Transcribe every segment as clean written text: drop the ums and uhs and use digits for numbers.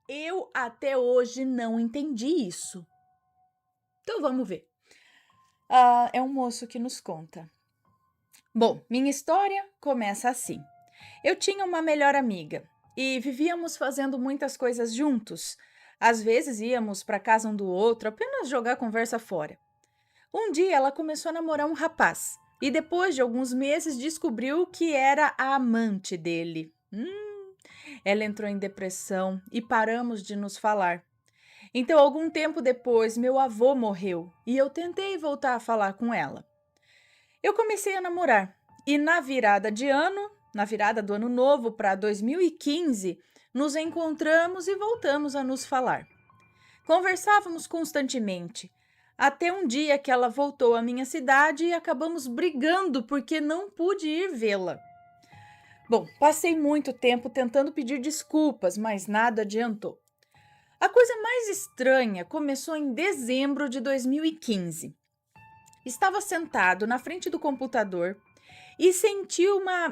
Eu até hoje não entendi isso. Então vamos ver. É um moço que nos conta. Bom, minha história começa assim. Eu tinha uma melhor amiga e vivíamos fazendo muitas coisas juntos. Às vezes íamos para casa um do outro, apenas jogar a conversa fora. Um dia ela começou a namorar um rapaz e depois de alguns meses descobriu que era a amante dele. Ela entrou em depressão e paramos de nos falar. Então, algum tempo depois, meu avô morreu e eu tentei voltar a falar com ela. Eu comecei a namorar e na virada do ano novo para 2015, nos encontramos e voltamos a nos falar. Conversávamos constantemente, até um dia que ela voltou à minha cidade e acabamos brigando porque não pude ir vê-la. Bom, passei muito tempo tentando pedir desculpas, mas nada adiantou. A coisa mais estranha começou em dezembro de 2015. Estava sentado na frente do computador e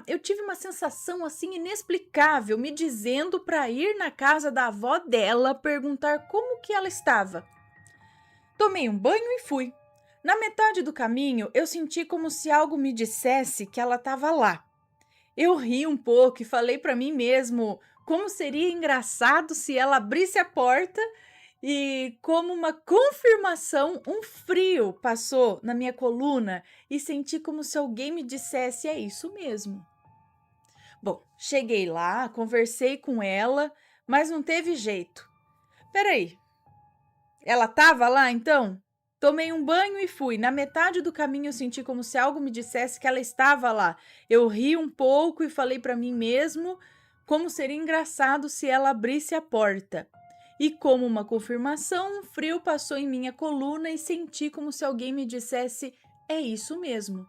eu tive uma sensação assim inexplicável, me dizendo para ir na casa da avó dela perguntar como que ela estava. Tomei um banho e fui. Na metade do caminho, eu senti como se algo me dissesse que ela estava lá. Eu ri um pouco e falei para mim mesmo como seria engraçado se ela abrisse a porta e, como uma confirmação, um frio passou na minha coluna e senti como se alguém me dissesse: é isso mesmo. Bom, cheguei lá, conversei com ela, mas não teve jeito. Peraí, ela estava lá então? Tomei um banho e fui. Na metade do caminho eu senti como se algo me dissesse que ela estava lá. Eu ri um pouco e falei para mim mesmo como seria engraçado se ela abrisse a porta. E como uma confirmação, um frio passou em minha coluna e senti como se alguém me dissesse: é isso mesmo.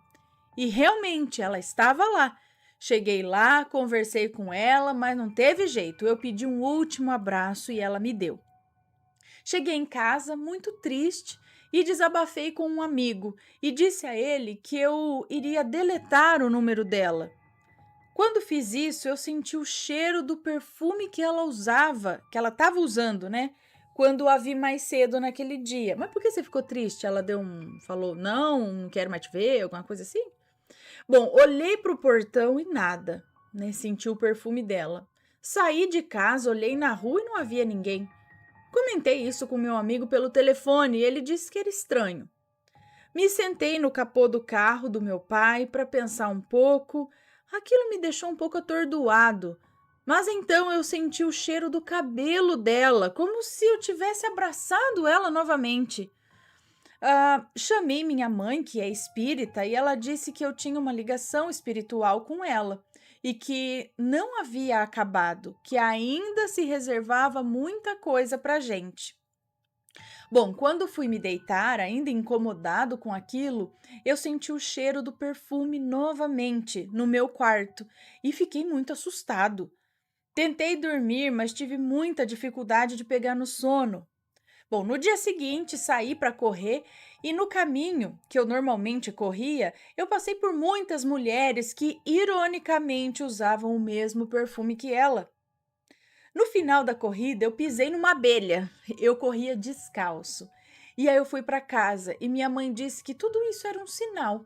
E realmente ela estava lá. Cheguei lá, conversei com ela, mas não teve jeito. Eu pedi um último abraço e ela me deu. Cheguei em casa muito triste e desabafei com um amigo e disse a ele que eu iria deletar o número dela. Quando fiz isso, eu senti o cheiro do perfume que ela usava, que ela estava usando, né? Quando a vi mais cedo naquele dia. Mas por que você ficou triste? Ela falou, não quero mais te ver, alguma coisa assim? Bom, olhei para o portão e nada, né? Senti o perfume dela. Saí de casa, olhei na rua e não havia ninguém. Comentei isso com meu amigo pelo telefone e ele disse que era estranho. Me sentei no capô do carro do meu pai para pensar um pouco. Aquilo me deixou um pouco atordoado. Mas então eu senti o cheiro do cabelo dela, como se eu tivesse abraçado ela novamente. Chamei minha mãe, que é espírita, e ela disse que eu tinha uma ligação espiritual com ela e que não havia acabado, que ainda se reservava muita coisa para gente. Bom, quando fui me deitar, ainda incomodado com aquilo, eu senti o cheiro do perfume novamente no meu quarto e fiquei muito assustado. Tentei dormir, mas tive muita dificuldade de pegar no sono. Bom, no dia seguinte saí para correr e no caminho que eu normalmente corria, eu passei por muitas mulheres que ironicamente usavam o mesmo perfume que ela. No final da corrida, eu pisei numa abelha. Eu corria descalço. E aí eu fui para casa e minha mãe disse que tudo isso era um sinal.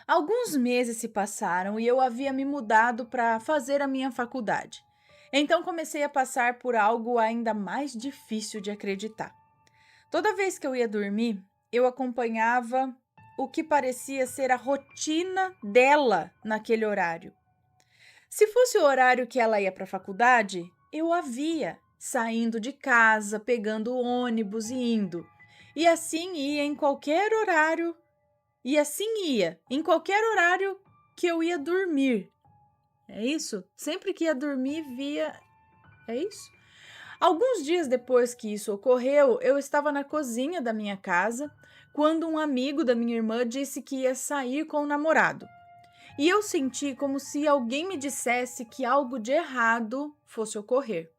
Alguns meses se passaram e eu havia me mudado para fazer a minha faculdade. Então comecei a passar por algo ainda mais difícil de acreditar. Toda vez que eu ia dormir, eu acompanhava o que parecia ser a rotina dela naquele horário. Se fosse o horário que ela ia para a faculdade, eu a via saindo de casa, pegando o ônibus e indo. E assim ia em qualquer horário, e assim ia em qualquer horário que eu ia dormir. É isso? Sempre que ia dormir, via. É isso? Alguns dias depois que isso ocorreu, eu estava na cozinha da minha casa quando um amigo da minha irmã disse que ia sair com o namorado. E eu senti como se alguém me dissesse que algo de errado fosse ocorrer.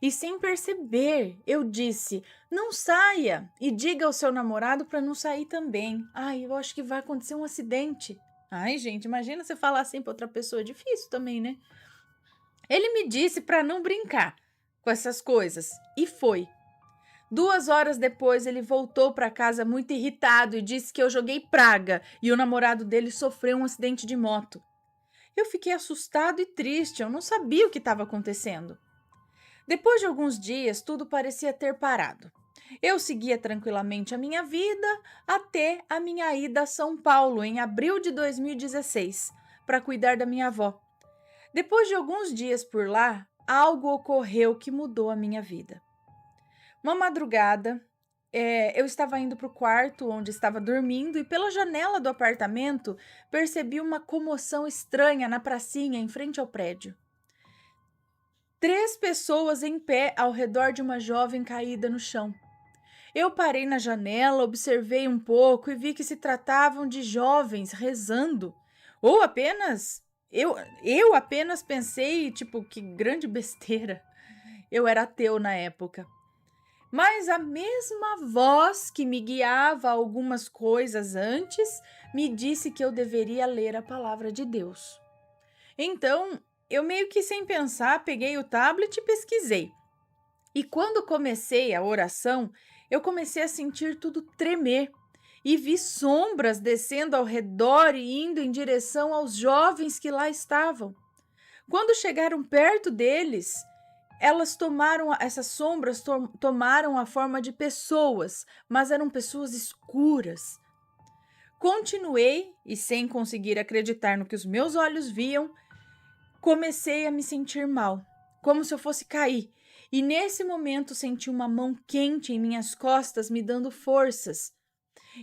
E sem perceber, eu disse: não saia e diga ao seu namorado para não sair também. Ai, eu acho que vai acontecer um acidente. Ai, gente, imagina você falar assim para outra pessoa, é difícil também, né? Ele me disse para não brincar, com essas coisas. E foi. 2 horas depois, ele voltou para casa muito irritado e disse que eu joguei praga e o namorado dele sofreu um acidente de moto. Eu fiquei assustado e triste, eu não sabia o que estava acontecendo. Depois de alguns dias, tudo parecia ter parado. Eu seguia tranquilamente a minha vida até a minha ida a São Paulo em abril de 2016 para cuidar da minha avó. Depois de alguns dias por lá, algo ocorreu que mudou a minha vida. Uma madrugada, eu estava indo para o quarto onde estava dormindo e pela janela do apartamento percebi uma comoção estranha na pracinha em frente ao prédio. 3 pessoas em pé ao redor de uma jovem caída no chão. Eu parei na janela, observei um pouco e vi que se tratavam de jovens rezando. Ou apenas... Eu apenas pensei, tipo, que grande besteira. Eu era ateu na época. Mas a mesma voz que me guiava a algumas coisas antes me disse que eu deveria ler a palavra de Deus. Então, eu meio que sem pensar, peguei o tablet e pesquisei. E quando comecei a oração, eu comecei a sentir tudo tremer e vi sombras descendo ao redor e indo em direção aos jovens que lá estavam. Quando chegaram perto deles, essas sombras tomaram a forma de pessoas, mas eram pessoas escuras. Continuei e, sem conseguir acreditar no que os meus olhos viam, comecei a me sentir mal, como se eu fosse cair. E nesse momento senti uma mão quente em minhas costas me dando forças.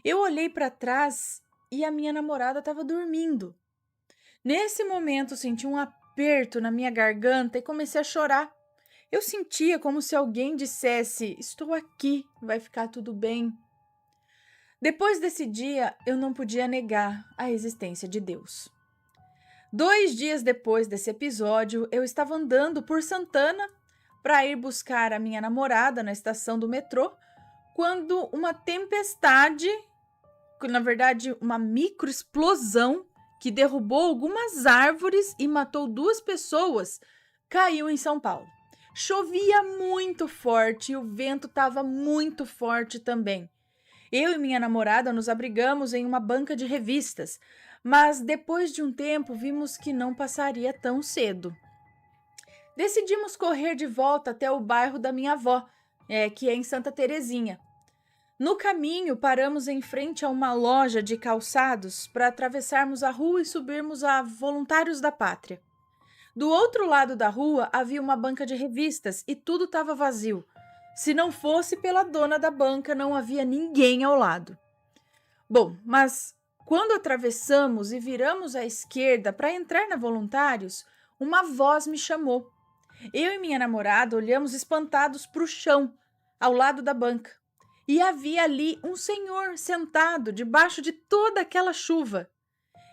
Eu olhei para trás e a minha namorada estava dormindo. Nesse momento senti um aperto na minha garganta e comecei a chorar. Eu sentia como se alguém dissesse: estou aqui, vai ficar tudo bem. Depois desse dia, eu não podia negar a existência de Deus. 2 dias depois desse episódio, eu estava andando por Santana para ir buscar a minha namorada na estação do metrô, quando uma tempestade, na verdade uma microexplosão que derrubou algumas árvores e matou 2 pessoas, caiu em São Paulo. Chovia muito forte e o vento estava muito forte também. Eu e minha namorada nos abrigamos em uma banca de revistas, mas depois de um tempo vimos que não passaria tão cedo. Decidimos correr de volta até o bairro da minha avó, que é em Santa Terezinha. No caminho, paramos em frente a uma loja de calçados para atravessarmos a rua e subirmos a Voluntários da Pátria. Do outro lado da rua havia uma banca de revistas e tudo estava vazio. Se não fosse pela dona da banca, não havia ninguém ao lado. Bom, mas quando atravessamos e viramos à esquerda para entrar na Voluntários, uma voz me chamou. Eu e minha namorada olhamos espantados para o chão, ao lado da banca. E havia ali um senhor sentado debaixo de toda aquela chuva.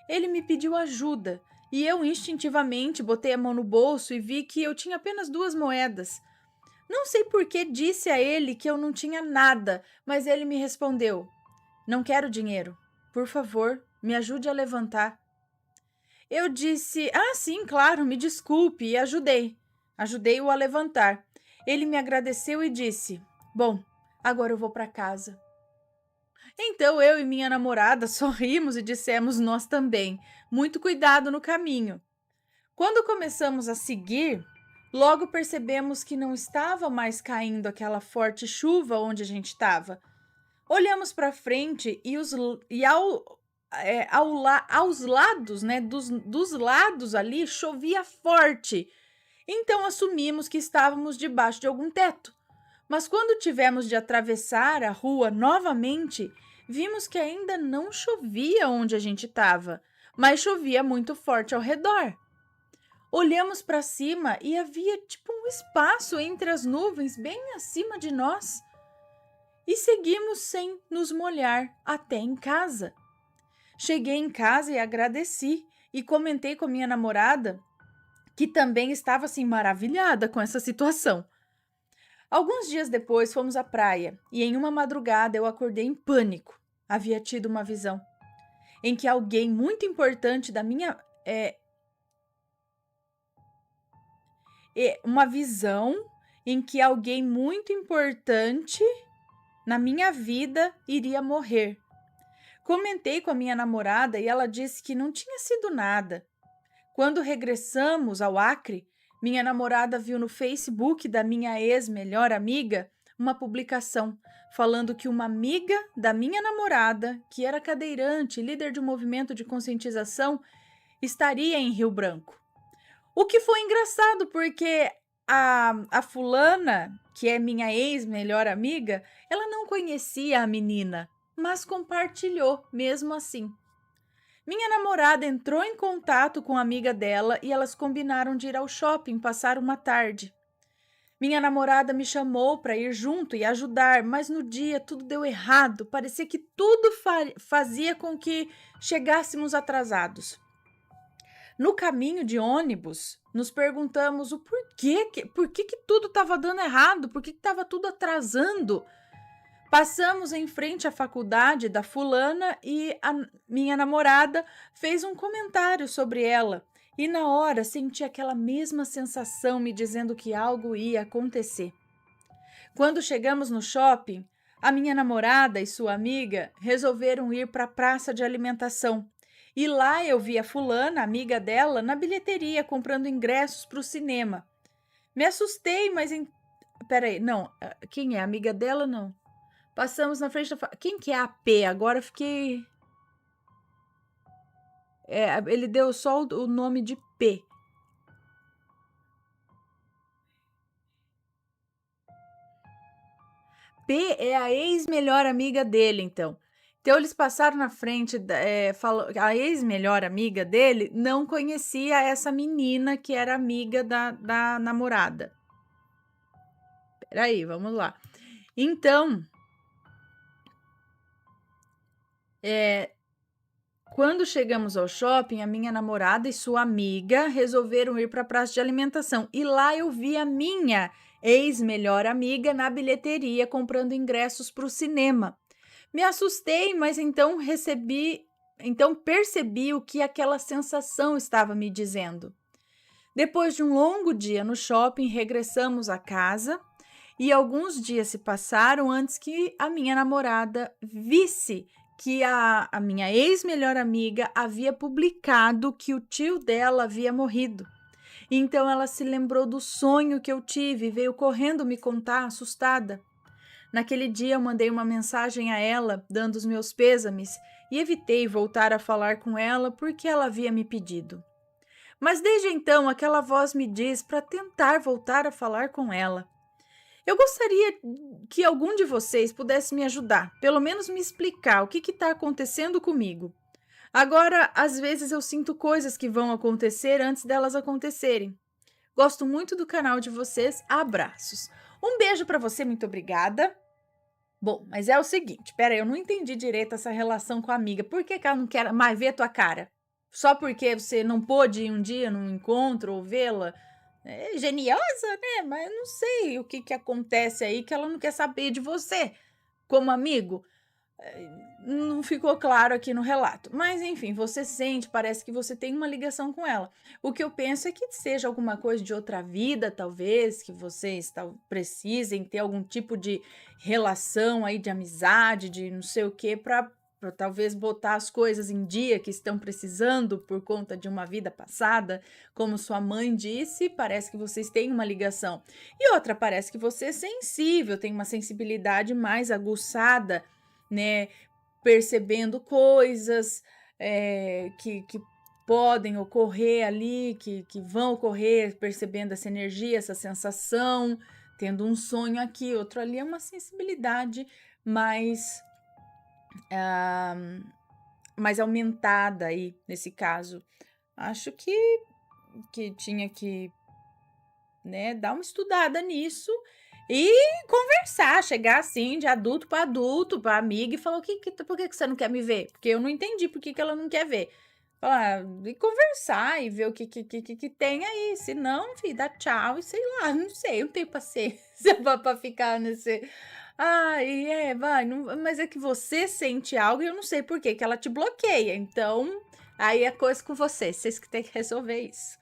Ele me pediu ajuda e eu instintivamente botei a mão no bolso e vi que eu tinha apenas 2 moedas. Não sei por que disse a ele que eu não tinha nada, mas ele me respondeu: não quero dinheiro. Por favor, me ajude a levantar. Eu disse: sim, claro, me desculpe, e ajudei. Ajudei-o a levantar. Ele me agradeceu e disse: bom, agora eu vou para casa. Então eu e minha namorada sorrimos e dissemos nós também: muito cuidado no caminho. Quando começamos a seguir, logo percebemos que não estava mais caindo aquela forte chuva onde a gente estava. Olhamos para frente aos lados, né, dos lados ali, chovia forte. Então assumimos que estávamos debaixo de algum teto. Mas quando tivemos de atravessar a rua novamente, vimos que ainda não chovia onde a gente estava, mas chovia muito forte ao redor. Olhamos para cima e havia tipo um espaço entre as nuvens bem acima de nós. E seguimos sem nos molhar até em casa. Cheguei em casa e agradeci e comentei com minha namorada, que também estava assim maravilhada com essa situação. Alguns dias depois fomos à praia e em uma madrugada eu acordei em pânico. Havia tido uma visão em que alguém muito importante da minha... uma visão em que alguém muito importante na minha vida iria morrer. Comentei com a minha namorada e ela disse que não tinha sido nada. Quando regressamos ao Acre, minha namorada viu no Facebook da minha ex-melhor amiga uma publicação falando que uma amiga da minha namorada, que era cadeirante e líder de um movimento de conscientização, estaria em Rio Branco. O que foi engraçado, porque a fulana, que é minha ex-melhor amiga, ela não conhecia a menina, mas compartilhou mesmo assim. Minha namorada entrou em contato com a amiga dela e elas combinaram de ir ao shopping passar uma tarde. Minha namorada me chamou para ir junto e ajudar, mas no dia tudo deu errado. Parecia que tudo fazia com que chegássemos atrasados. No caminho de ônibus, nos perguntamos o por que tudo estava dando errado, por que estava tudo atrasando. Passamos em frente à faculdade da fulana e a minha namorada fez um comentário sobre ela. E na hora senti aquela mesma sensação me dizendo que algo ia acontecer. Quando chegamos no shopping, a minha namorada e sua amiga resolveram ir para a praça de alimentação. E lá eu vi a fulana, amiga dela, na bilheteria comprando ingressos para o cinema. Me assustei, mas... Peraí, não, quem é? Amiga dela, não. Passamos na frente da... Quem que é a P? Agora fiquei... ele deu só o nome de P. P é a ex-melhor amiga dele, então. Então, eles passaram na frente, a ex-melhor amiga dele não conhecia essa menina que era amiga da namorada. Peraí, vamos lá. Então... Quando chegamos ao shopping, a minha namorada e sua amiga resolveram ir para a praça de alimentação. E lá eu vi a minha ex-melhor amiga na bilheteria comprando ingressos para o cinema. Me assustei, mas então percebi o que aquela sensação estava me dizendo. Depois de um longo dia no shopping, regressamos a casa e alguns dias se passaram antes que a minha namorada visse que a minha ex-melhor amiga havia publicado que o tio dela havia morrido. Então ela se lembrou do sonho que eu tive e veio correndo me contar, assustada. Naquele dia eu mandei uma mensagem a ela, dando os meus pêsames, e evitei voltar a falar com ela porque ela havia me pedido. Mas desde então aquela voz me diz para tentar voltar a falar com ela. Eu gostaria que algum de vocês pudesse me ajudar, pelo menos me explicar o que está acontecendo comigo. Agora, às vezes eu sinto coisas que vão acontecer antes delas acontecerem. Gosto muito do canal de vocês, abraços. Um beijo para você, muito obrigada. Bom, mas é o seguinte, peraí, eu não entendi direito essa relação com a amiga. Por que ela não quer mais ver tua cara? Só porque você não pôde ir um dia num encontro ou vê-la? É geniosa, né? Mas eu não sei o que acontece aí que ela não quer saber de você como amigo. Não ficou claro aqui no relato. Mas, enfim, você sente, parece que você tem uma ligação com ela. O que eu penso é que seja alguma coisa de outra vida, talvez, que vocês precisem ter algum tipo de relação aí, de amizade, de não sei o quê, para talvez botar as coisas em dia que estão precisando por conta de uma vida passada. Como sua mãe disse, parece que vocês têm uma ligação. E outra, parece que você é sensível, tem uma sensibilidade mais aguçada, né? Percebendo coisas que podem ocorrer ali, que vão ocorrer, percebendo essa energia, essa sensação, tendo um sonho aqui, outro ali. É uma sensibilidade mais aumentada aí, nesse caso. Acho que tinha que, né, dar uma estudada nisso e conversar, chegar assim, de adulto para adulto, para amiga, e falar: por que você não quer me ver? Porque eu não entendi por que ela não quer ver. Falar, e conversar e ver o que tem aí. Se não, filho, dá tchau e sei lá, não sei, eu não tenho paciência para ficar nesse... vai, não, mas é que você sente algo e eu não sei por que ela te bloqueia. Então, aí é coisa com vocês que tem que resolver isso,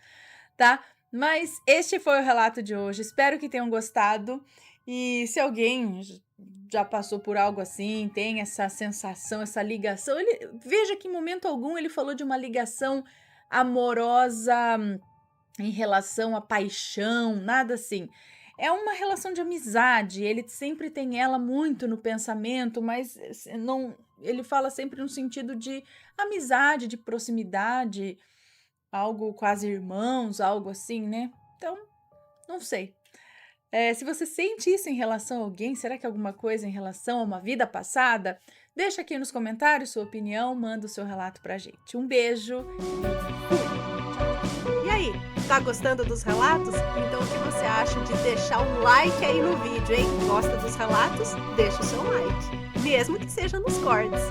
tá? Mas este foi o relato de hoje. Espero que tenham gostado. E se alguém já passou por algo assim, tem essa sensação, essa ligação, veja que em momento algum ele falou de uma ligação amorosa em relação à paixão, nada assim. É uma relação de amizade, ele sempre tem ela muito no pensamento, mas não, ele fala sempre no sentido de amizade, de proximidade, algo quase irmãos, algo assim, né? Então, não sei. Se você sente isso em relação a alguém, será que é alguma coisa em relação a uma vida passada? Deixa aqui nos comentários sua opinião, manda o seu relato pra gente. Um beijo. E aí, tá gostando dos relatos? Então o que você acha de deixar um like aí no vídeo, hein? Gosta dos relatos? Deixa o seu like, mesmo que seja nos cortes.